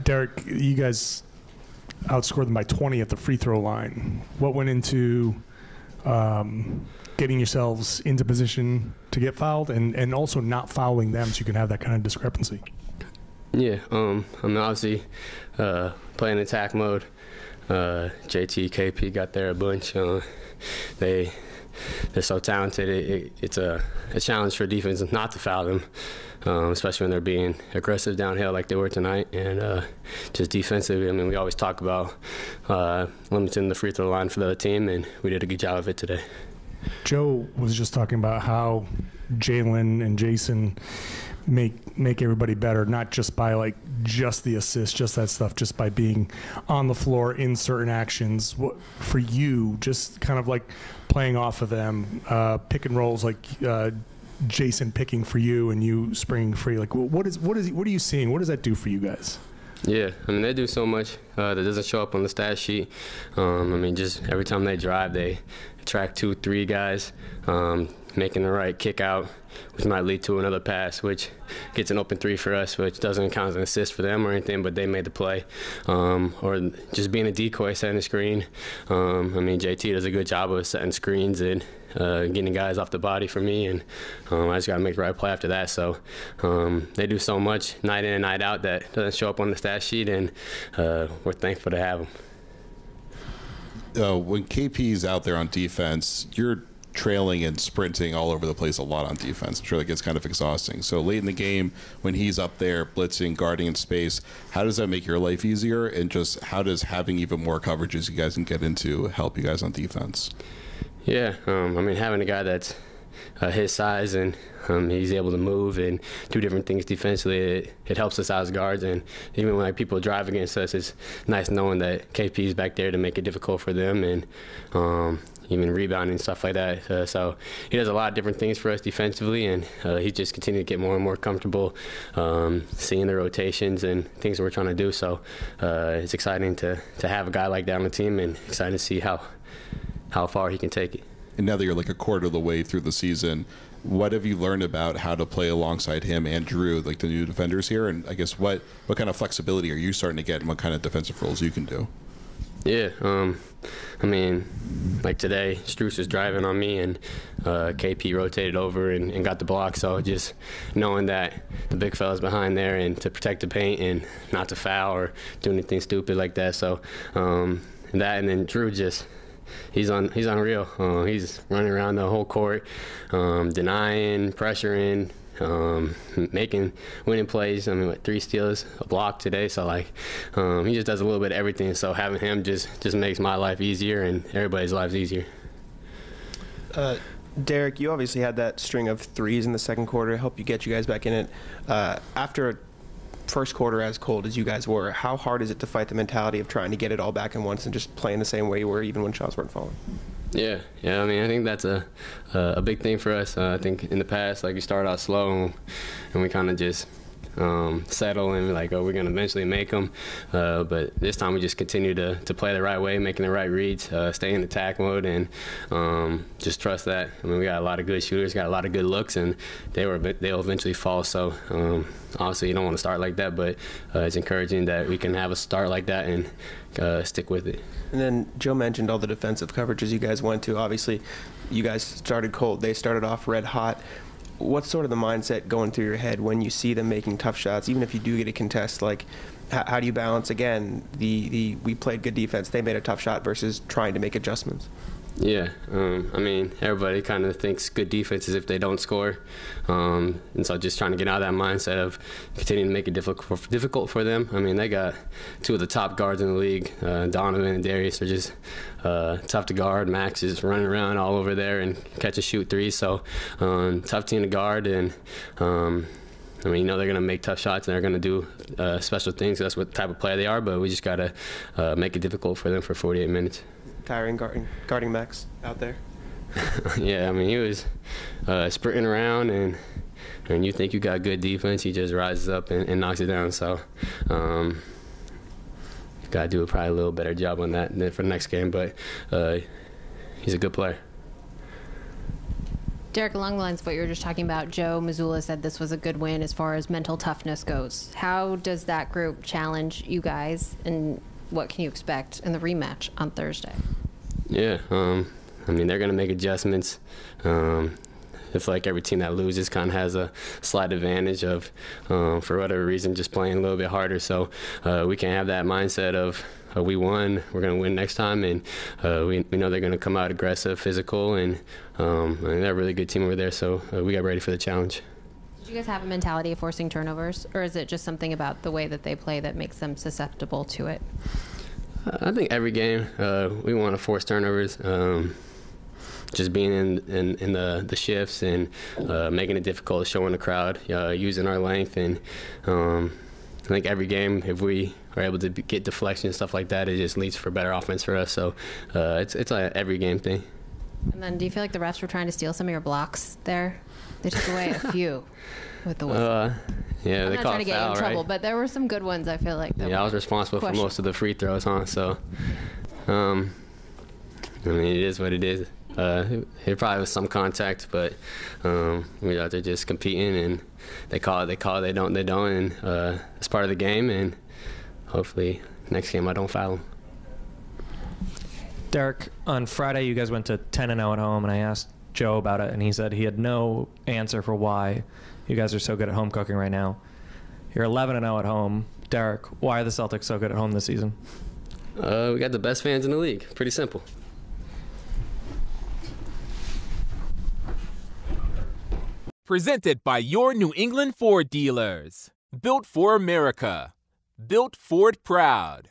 Derrick, you guys outscored them by 20 at the free throw line. What went into getting yourselves into position to get fouled and also not fouling them so you can have that kind of discrepancy? Yeah, I mean, obviously playing attack mode. JT, KP got there a bunch. They're so talented. It's a challenge for defense not to foul them, especially when they're being aggressive downhill like they were tonight. And just defensively, I mean, we always talk about limiting the free throw line for the other team, and we did a good job of it today. Joe was just talking about how Jalen and Jason make everybody better, not just by like just the assist, just that stuff, just by being on the floor in certain actions. What for you, just kind of like playing off of them, pick and rolls, like Jason picking for you and you springing free. Like what are you seeing? What does that do for you guys? Yeah, I mean, they do so much that doesn't show up on the stat sheet. I mean, just every time they drive, they attract 2-3 guys, making the right kick out, which might lead to another pass, which gets an open three for us, which doesn't count as an assist for them or anything, but they made the play. Or just being a decoy, setting a screen. I mean, JT does a good job of setting screens and getting guys off the body for me, and I just got to make the right play after that. So they do so much night in and night out that doesn't show up on the stat sheet, and we're thankful to have them. When KP's out there on defense, you're trailing and sprinting all over the place a lot on defense. I'm sure that gets kind of exhausting. So late in the game, when he's up there blitzing, guarding in space, how does that make your life easier? And just how does having even more coverages you guys can get into help you guys on defense? Yeah, I mean, having a guy that's his size and he's able to move and do different things defensively, it helps us out as guards. And even when people drive against us, it's nice knowing that KP's back there to make it difficult for them, and even rebounding and stuff like that. So he does a lot of different things for us defensively, and he just continued to get more and more comfortable seeing the rotations and things that we're trying to do. So it's exciting to have a guy like that on the team, and exciting to see how far he can take it. And now that you're like a quarter of the way through the season, what have you learned about how to play alongside him and Jrue, like the new defenders here? And I guess what kind of flexibility are you starting to get, and what kind of defensive roles you can do? Yeah, I mean, like today, Strus was driving on me, and KP rotated over and got the block. So just knowing that the big fella's behind there and to protect the paint and not to foul or do anything stupid like that. So and then Jrue just. He's unreal. He's running around the whole court, denying, pressuring, making winning plays. I mean, 3 steals, a block today. So he just does a little bit of everything. So having him just makes my life easier and everybody's lives easier. Derrick, you obviously had that string of threes in the second quarter to help you get you guys back in it. After first quarter, as cold as you guys were, how hard is it to fight the mentality of trying to get it all back in once and just playing the same way you were even when shots weren't falling? Yeah. I mean, I think that's a big thing for us. I think in the past, we started out slow and we kind of just settle and we're going to eventually make them. But this time we just continue to play the right way, making the right reads, stay in attack mode, and just trust that. I mean, we got a lot of good shooters, got a lot of good looks, and they'll eventually fall. So obviously you don't want to start like that, but it's encouraging that we can have a start like that and stick with it. And then Joe mentioned all the defensive coverages you guys went to. Obviously, you guys started cold. They started off red hot. What's sort of the mindset going through your head when you see them making tough shots, even if you do get a contest? How do you balance, again, we played good defense, they made a tough shot versus trying to make adjustments? Yeah, I mean, everybody kind of thinks good defense is if they don't score, and so just trying to get out of that mindset of continuing to make it difficult for them. I mean, they got 2 of the top guards in the league. Donovan and Darius are just tough to guard. Max is running around all over there and catch and shoot threes, so tough team to guard. And I mean, they're going to make tough shots and they're going to do special things. That's what type of player they are, but we just got to make it difficult for them for 48 minutes. Tiring guarding Max out there? Yeah, I mean, he was sprinting around, and you think you got good defense, he just rises up and knocks it down. So got to do probably a little better job on that for the next game, but he's a good player. Derrick, along the lines of what you were just talking about, Joe Mazzulla said this was a good win as far as mental toughness goes. How does that group challenge you guys, and what can you expect in the rematch on Thursday? Yeah, I mean, they're going to make adjustments. If like every team that loses kind of has a slight advantage of, for whatever reason, just playing a little bit harder. So we can have that mindset of we won, we're going to win next time, and we know they're going to come out aggressive, physical, and they're a really good team over there. So we got ready for the challenge. Did you guys have a mentality of forcing turnovers, or is it just something about the way that they play that makes them susceptible to it? I think every game we want to force turnovers. Just being in the shifts and making it difficult, showing the crowd, using our length, and I think every game, if we are able to get deflection and stuff like that, it just leads for better offense for us. So it's a every game thing. And then, do you feel like the refs were trying to steal some of your blocks there? They took away a few with the whistle. Yeah, they caught a foul, right? I'm not trying to get you in trouble, but there were some good ones. I feel like. Yeah, I was responsible for most of the free throws, huh? So, I mean, it is what it is. It probably was some contact, but we're out there just competing, and they call it, they don't, and it's part of the game, and hopefully next game I don't foul them. Derrick, on Friday you guys went to 10-0 at home, and I asked Joe about it, and he said he had no answer for why you guys are so good at home cooking right now. You're 11-0 at home. Derrick, why are the Celtics so good at home this season? We got the best fans in the league. Pretty simple. Presented by your New England Ford dealers. Built for America. Built Ford proud.